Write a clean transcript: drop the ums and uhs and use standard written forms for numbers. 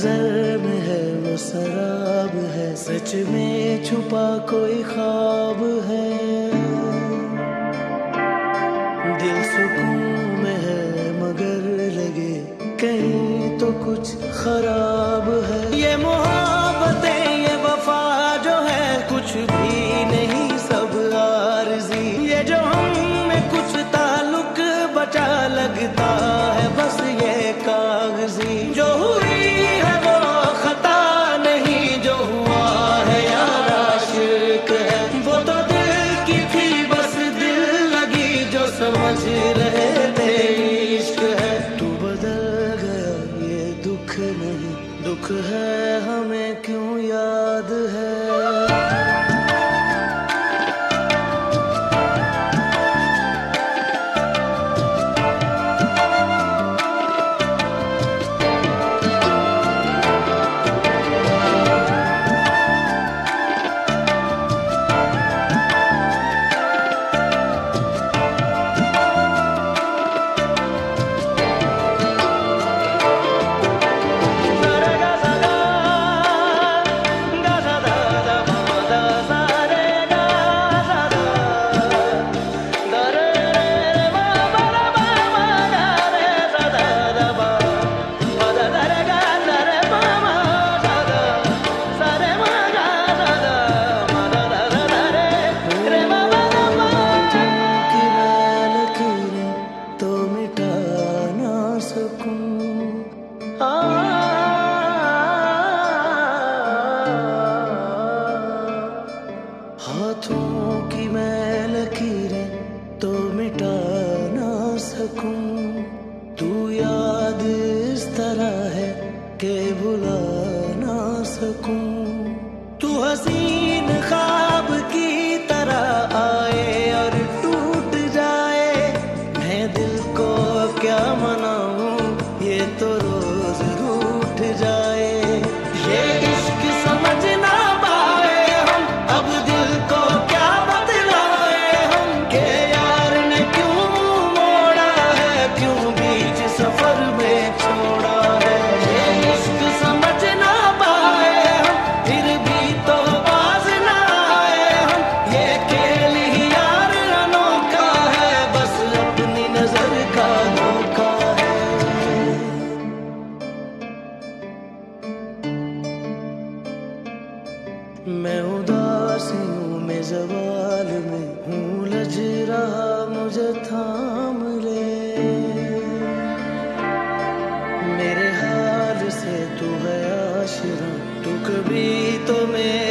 नजर में है वो शराब है, सच में छुपा कोई ख्वाब है। दिल सुकून में है मगर लगे कहीं तो कुछ खराब है। ये मोहब्बतें ये वफा जो है कुछ भी नहीं सब आरज़ी। ये जो हम में कुछ ताल्लुक बचा लगता है बस ये कागजी। जो हुई है वो खता नहीं, जो हुआ है यार आशिक है। वो तो दिल की थी बस दिल लगी जो समझ रहे थे इश्क है। तू बदल गया ये दुख नहीं, दुख है हमें क्यों याद है। हाथों की मैं लकीरें तो मिटा ना सकूं। तू याद इस तरह है कि भुला ना सकूं। तू हसीन ख्वाब की तरह आए और टूट जाए। मैं दिल को क्या मनाऊं ये तो रोज रूठ जाए। ये इश्क समझ ना पाए हम अब दिल को क्या बतलाए हम। के यार ने क्यों मोड़ा है, क्यों बीच सफर में छोड़ा है। ये इश्क समझ ना पाए हम फिर भी तो बाज ना आए हम। ये खेल ही यार अनोखा है बस अपनी नजर का धोखा है। मैं उदासियों में ज़वाल में हूँ लज रहा मुझे थाम ले। मेरे हाल से तू है आशिरा, तू कभी तो मेरे